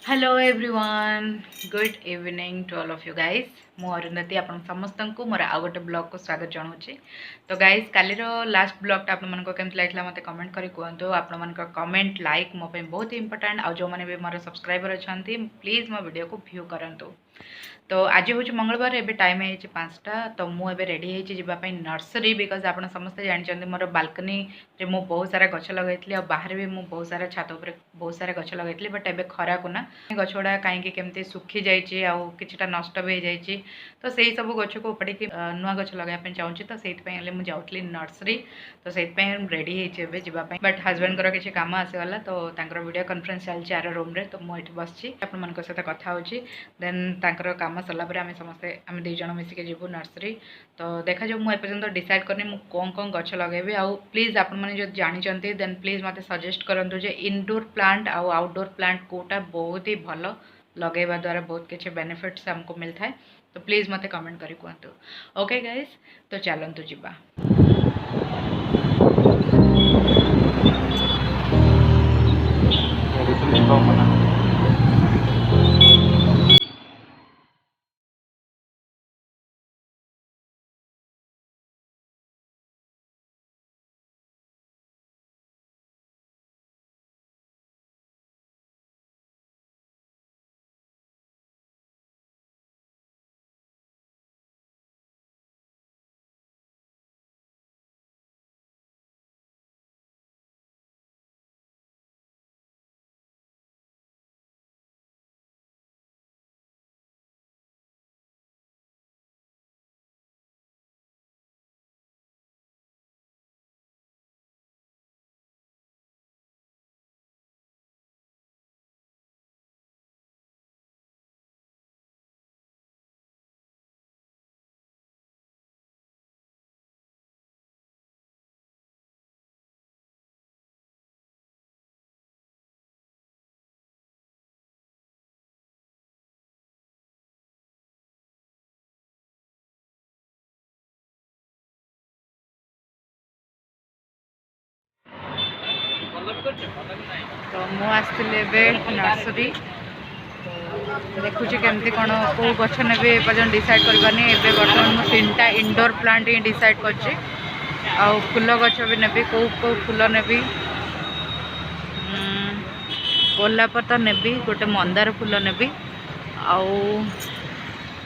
Hello everyone good evening to all of you guys मु अरुंधति आपन समस्त को मोर आ गोटे ब्लॉग को स्वागत जनाऊँ। तो गाइस कालीर लास्ट ब्लॉगटा आपन केमती लगे मत कमेंट करी कहतु। आपण कमेंट लाइक मो बहुत इंपोर्टेंट आउ जो मैंने भी मोर सब्सक्राइबर अच्छा प्लीज मो वीडियो को व्यू करूँ। तो आज हूँ मंगलवार एबे टाइम है 5टा। तो मुझे रेडी होगापी नर्सरी बिकज आप समस्ते जानते मोर बालकनी रे मु बहुत सारा गछ लगे और बाहर भी मुझे बहुत सारा छात उपर बहुत सारा गछ लगे बट एबे खरा को ना गछ गुड़ा कहीं केमती सुखी जाइए आउ किछटा नष्ट भी हो जाइए। तो से सब गछ को उपाड़ी नुआ गछ लगाई चाहूँगी। तो से मुझे जाऊँगी नर्सरी। तो से रेडी होगापी बट हजबैंड किसी कम आसगला तो वीडियो कॉन्फ्रेंस चलती आर रूम रे। तो मुझे बस आपण सहित कथा हो देन कम सरला आम समस्ते आम दुईज मिसिक जीवु नर्सरी। तो देखा जाऊ मुझे एपर्तंत डिसाइड करनी मु कौन कौन गछ लगेबी आउ प्लीज आपण मैंने जो जानते देन प्लीज मत सजेस्ट करूँ जे इनडोर प्लांट आउ आउटडोर प्लांट कोटा बहुत ही भल लगेवा द्वारा बहुत किसी बेनिफिट्स हमको मिलता है। तो प्लीज मत कमेंट करी कहतु। ओके गाइस तो चलतु जीवा। तो मुझे नर्सरी देखुची केमती कौन कौ गछ ने पर्यटन डिसाइड करवानी। एबे बर्तमान मु 3टा इंडोर प्लांट ही डिसाइड करछि आउ फूल गछ भी नेबी कौ कौ फूल नेबी गोलाप तो नेबी गोटे मंदार फूल नेबी आउ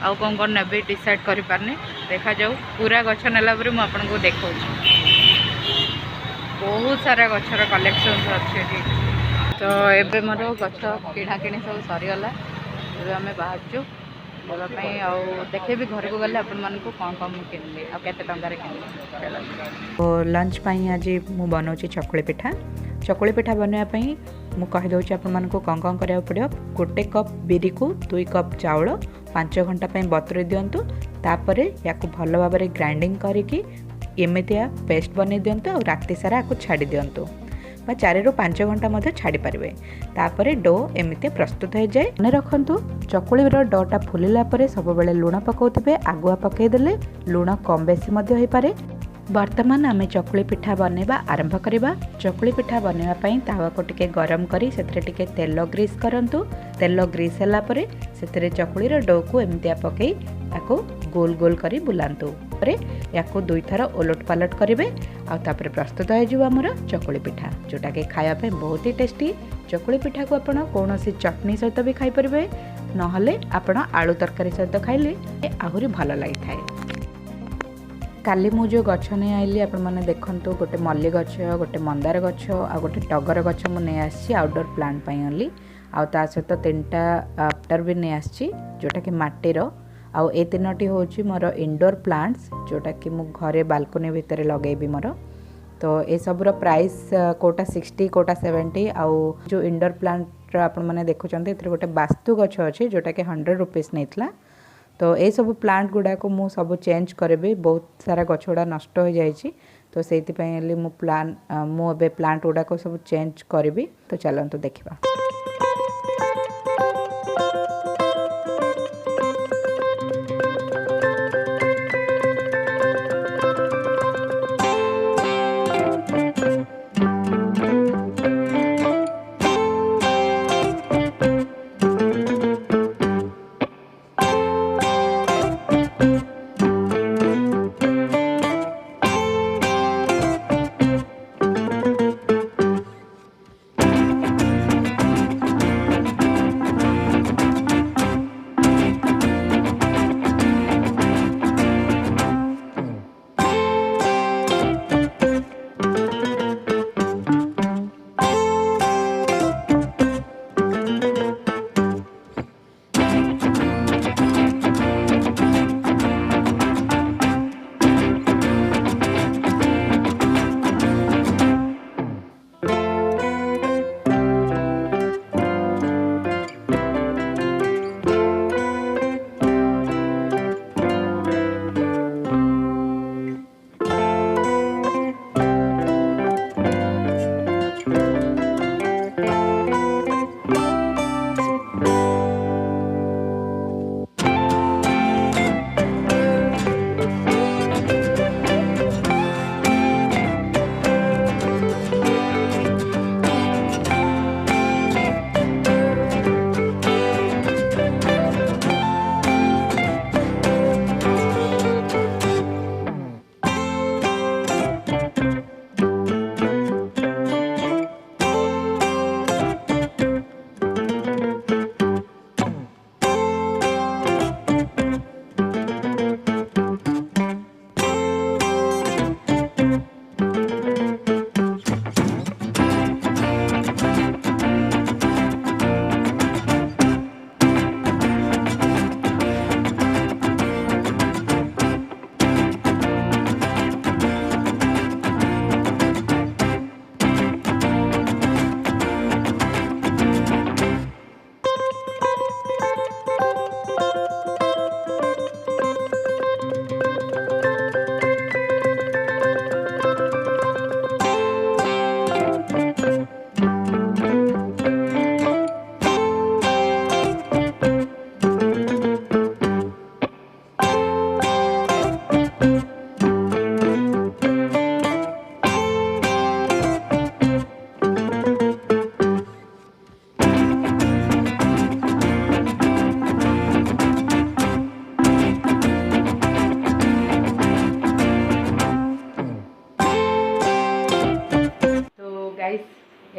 आउ कौन कौन नेबी डिसाइड करि पारनी। देखा जाऊ पूरा गछ नेला परे मु आपन को देखाउछि बहुत सारा गछर कलेक्शन अच्छे। तो एबे मोर गछ किणा किणी सब सरीगला एबे आम बाहरचु देवाई आउ देखे भी घर को गले आपण मानक कौन कौन किनली आ केते टंकार किनली। तो लंच पाई आज मु बनाऊँ चकुली पिठा। चकुली पिठा बनवाई मु कहीदे आपण मानक कौन कौन करा पड़ो। गोटे कप बिरी को 2 कप चाउल 5 घंटा बतुरे दिंतु। तापर या भल भाव ग्राइंडिंग करके एमतिया पेस्ट बन दिंतु और राति सारा आपको छाड़ी दिंतु 4 ରୁ 5 घंटा मध्य छाड़ी पारे। तापर डो एमती प्रस्तुत हो जाए। मन रखु चकुली डोटा फुलिला सब बेले लुण पकाउथिबे आगुआ पकईदेले लुण कम बेसी हो पारे। वर्तमान आम चकुली पिठा बनवा आरंभ करवा। चकुली पिठा बनवाई तावा को टिके गरम करी से तेल ग्रीस करंतु। तेल ग्रीस होला परे से चकुलीर डो को एमतिया पकई ताको गोल गोल करी बुलांतु। याको 2 थर ओलट पालट करेंगे आउे प्रस्तुत होमर चकुली पिठा जोटा कि खायापे बहुत ही टेस्टी। चकुली पिठा को आपण कौन चटनी सहित भी खाईपर नहले आपण आलू तरकारी सहित खाइले आहरी भल लगी था। काली मु जो गछ नहीं आइली आपण मैंने देखंतु गोटे मल्ली गछ गोटे मंदार गछ आ गोटे टगर गछ मु नहीं आसी आउटडोर प्लांट पाई ओनली आ ता सहित 3टा आफ्टर भी नहीं आसी जोटा कि माटीर आउ ए 3टी हूँ मोर इंडोर प्लांट्स जोटा कि मु घरे बालकनी भितर लगेबी मोर। तो ये सबूर प्राइस कोटा 60 कोटा 70 आउ जो इंडोर प्लांट आपण मैंने देखुं गोटे वास्तु गछ अच्छे जोटा कि 100 रुपीस नहीं। तो ये सब प्लांट गुड़ा को मु सब चेंज करेबी बहुत सारा गछ गुड़ा नष्ट हो जाइए। तो से मु प्लांट गुड़ा को सब चेंज करी। तो चलतु देखा।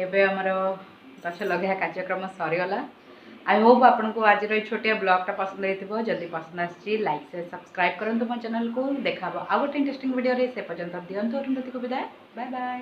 एबे हमर गछ लगे कार्यक्रम सरीगला। आई होप आपको आज छोटिया ब्लॉगटा पसंद होइथिबो। जल्दी पसंद आछि लाइक से सब्सक्राइब करंतु मो चैनल को। देखा आ गोटे इंटरेस्टिंग वीडियो रे से पर्यंत दियंतु अरुंधति को विदाय। Bye bye.